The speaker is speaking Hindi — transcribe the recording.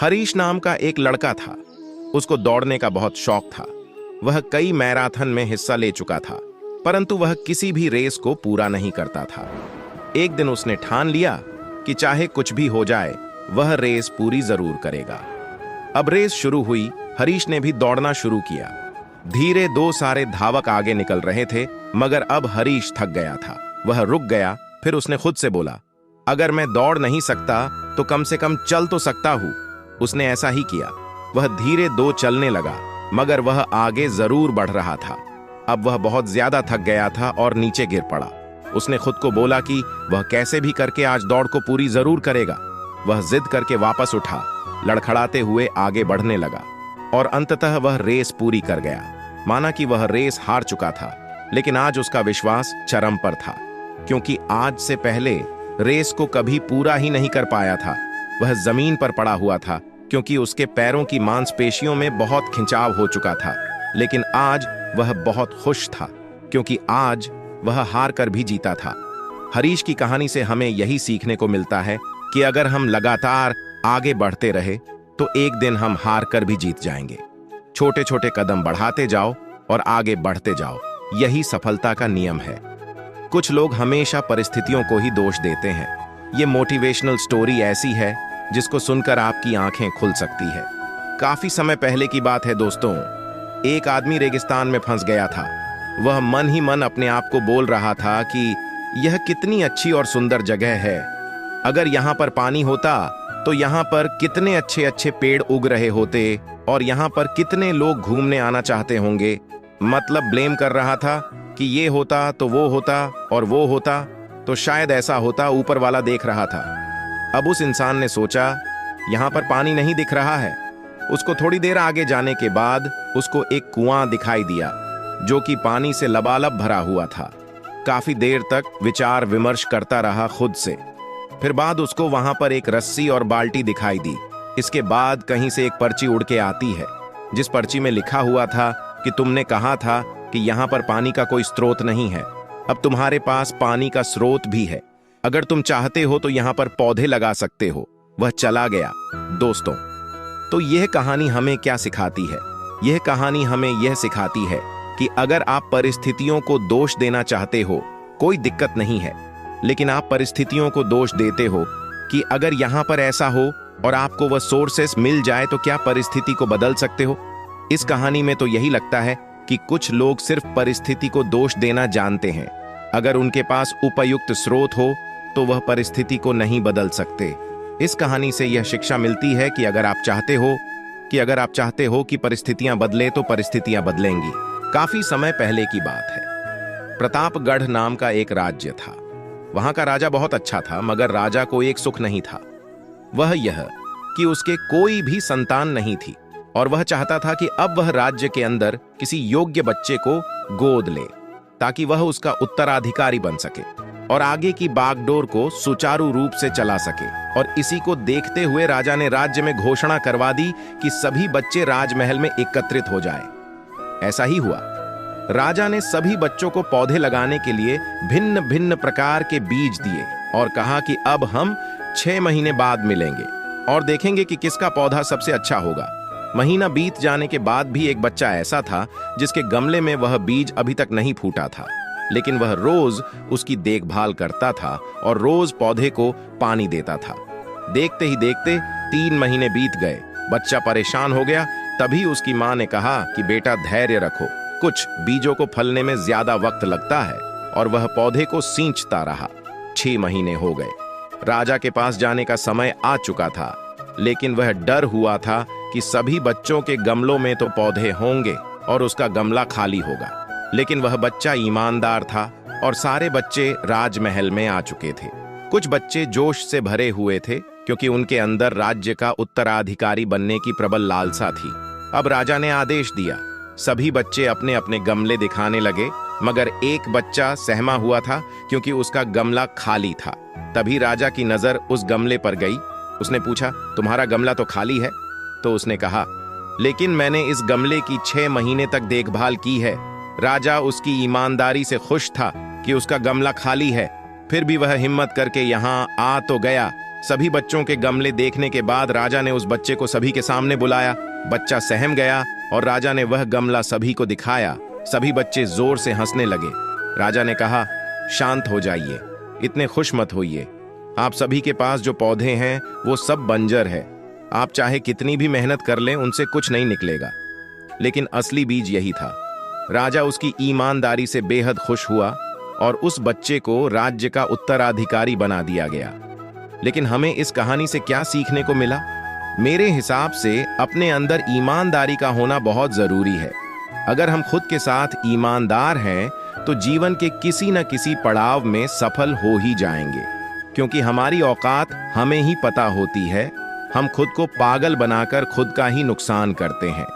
हरीश नाम का एक लड़का था। उसको दौड़ने का बहुत शौक था। वह कई मैराथन में हिस्सा ले चुका था, परंतु वह किसी भी रेस को पूरा नहीं करता था। एक दिन उसने ठान लिया कि चाहे कुछ भी हो जाए, वह रेस पूरी जरूर करेगा। अब रेस शुरू हुई। हरीश ने भी दौड़ना शुरू किया। धीरे दो सारे धावक आगे निकल रहे थे, मगर अब हरीश थक गया था। वह रुक गया। फिर उसने खुद से बोला, अगर मैं दौड़ नहीं सकता तो कम से कम चल तो सकता हूं। उसने ऐसा ही किया। वह धीरे दो चलने लगा, मगर वह आगे जरूर बढ़ रहा था। अब वह बहुत ज्यादा थक गया था और नीचे गिर पड़ा। उसने खुद को बोला कि वह कैसे भी करके आज दौड़ को पूरी जरूर करेगा। वह जिद करके वापस उठा, लड़खड़ाते हुए आगे बढ़ने लगा और अंततः वह रेस पूरी कर गया। माना कि वह रेस हार चुका था, लेकिन आज उसका विश्वास चरम पर था, क्योंकि आज से पहले रेस को कभी पूरा ही नहीं कर पाया था। वह जमीन पर पड़ा हुआ था, क्योंकि उसके पैरों की मांसपेशियों में बहुत खिंचाव हो चुका था। लेकिन आज वह बहुत खुश था, क्योंकि आज वह हार कर भी जीता था। हरीश की कहानी से हमें यही सीखने को मिलता है कि अगर हम लगातार आगे बढ़ते रहे तो एक दिन हम हार कर भी जीत जाएंगे। छोटे छोटे कदम बढ़ाते जाओ और आगे बढ़ते जाओ, यही सफलता का नियम है। कुछ लोग हमेशा परिस्थितियों को ही दोष देते हैं। ये मोटिवेशनल स्टोरी ऐसी है जिसको सुनकर आपकी आंखें खुल सकती है। काफी समय पहले की बात है दोस्तों। एक आदमी रेगिस्तान में फंस गया था। वह मन ही मन अपने आप को बोल रहा था कि यह कितनी अच्छी और सुंदर जगह है। अगर यहाँ पर पानी होता तो यहाँ पर कितने अच्छे अच्छे पेड़ उग रहे होते और यहाँ पर कितने लोग घूमने आना चाहते होंगे। मतलब ब्लेम कर रहा था कि ये होता तो वो होता और वो होता तो शायद ऐसा होता, ऊपर वाला देख रहा था। अब उस इंसान ने सोचा, यहाँ पर पानी नहीं दिख रहा है। उसको थोड़ी देर आगे जाने के बाद उसको एक कुआं दिखाई दिया, जो कि पानी से लबालब भरा हुआ था। काफी देर तक विचार विमर्श करता रहा खुद से। फिर बाद उसको वहां पर एक रस्सी और बाल्टी दिखाई दी। इसके बाद कहीं से एक पर्ची उड़ के आती है, जिस पर्ची में लिखा हुआ था कि तुमने कहा था कि यहाँ पर पानी का कोई स्रोत नहीं है। अब तुम्हारे पास पानी का स्रोत भी है। अगर तुम चाहते हो तो यहाँ पर पौधे लगा सकते हो। वह चला गया। दोस्तों, तो यह कहानी हमें क्या सिखाती है? यह कहानी हमें यह सिखाती है कि अगर आप परिस्थितियों को दोष देना चाहते हो, कोई दिक्कत नहीं है। लेकिन आप परिस्थितियों को दोष देते हो कि अगर यहाँ पर ऐसा हो और आपको वह सोर्सेस मिल जाए तो क्या परिस्थिति को बदल सकते हो? इस कहानी में तो यही लगता है कि कुछ लोग सिर्फ परिस्थिति को दोष देना जानते हैं। अगर उनके पास उपयुक्त स्रोत हो तो वह परिस्थिति को नहीं बदल सकते। इस कहानी से यह शिक्षा मिलती है कि अगर आप चाहते हो कि परिस्थितियां बदले तो परिस्थितियां बदलेंगी। काफी समय पहले की बात है। प्रतापगढ़ नाम का एक राज्य था। वहां का राजा बहुत अच्छा था, मगर राजा को एक सुख नहीं था। वह यह कि उसके कोई भी संतान नहीं थी और वह चाहता था कि अब वह राज्य के अंदर किसी योग्य बच्चे को गोद ले, ताकि वह उसका उत्तराधिकारी बन सके और आगे की बागडोर को सुचारू रूप से चला सके। और इसी को देखते हुए राजा ने राज्य में घोषणा करवा दी कि सभी बच्चे राजमहल में एकत्रित हो जाएं। ऐसा ही हुआ। राजा ने सभी बच्चों को पौधे लगाने के लिए भिन्न भिन्न प्रकार के बीज दिए और कहा कि अब हम 6 महीने बाद मिलेंगे और देखेंगे कि किसका पौधा सबसे अच्छा होगा। महीना बीत जाने के बाद भी एक बच्चा ऐसा था जिसके गमले में वह बीज अभी तक नहीं फूटा था, लेकिन वह रोज उसकी देखभाल करता था और रोज पौधे को पानी देता था। देखते ही देखते 3 महीने बीत गए। बच्चा परेशान हो गया। तभी उसकी मां ने कहा कि बेटा धैर्य रखो, कुछ बीजों को फलने में ज्यादा वक्त लगता है। और वह पौधे को सींचता रहा। 6 महीने हो गए। राजा के पास जाने का समय आ चुका था, लेकिन वह डर हुआ था कि सभी बच्चों के गमलों में तो पौधे होंगे और उसका गमला खाली होगा। लेकिन वह बच्चा ईमानदार था और सारे बच्चे राजमहल में आ चुके थे। कुछ बच्चे जोश से भरे हुए थे, क्योंकि उनके अंदर राज्य का उत्तराधिकारी बनने की प्रबल लालसा थी। अब राजा ने आदेश दिया। सभी बच्चे अपने अपने गमले दिखाने लगे, मगर एक बच्चा सहमा हुआ था, क्योंकि उसका गमला खाली था। तभी राजा की नजर उस गमले पर गई। उसने पूछा, तुम्हारा गमला तो खाली है? तो उसने कहा, लेकिन मैंने इस गमले की 6 महीने तक देखभाल की है। राजा उसकी ईमानदारी से खुश था कि उसका गमला खाली है, फिर भी वह हिम्मत करके यहाँ आ तो गया। सभी बच्चों के गमले देखने के बाद राजा ने उस बच्चे को सभी के सामने बुलाया। बच्चा सहम गया और राजा ने वह गमला सभी को दिखाया। सभी बच्चे जोर से हंसने लगे। राजा ने कहा, शांत हो जाइए, इतने खुश मत होइए। आप सभी के पास जो पौधे हैं वो सब बंजर है। आप चाहे कितनी भी मेहनत कर लें, उनसे कुछ नहीं निकलेगा। लेकिन असली बीज यही था। राजा उसकी ईमानदारी से बेहद खुश हुआ और उस बच्चे को राज्य का उत्तराधिकारी बना दिया गया। लेकिन हमें इस कहानी से क्या सीखने को मिला? मेरे हिसाब से अपने अंदर ईमानदारी का होना बहुत जरूरी है। अगर हम खुद के साथ ईमानदार हैं तो जीवन के किसी न किसी पड़ाव में सफल हो ही जाएंगे, क्योंकि हमारी औकात हमें ही पता होती है। हम खुद को पागल बनाकर खुद का ही नुकसान करते हैं।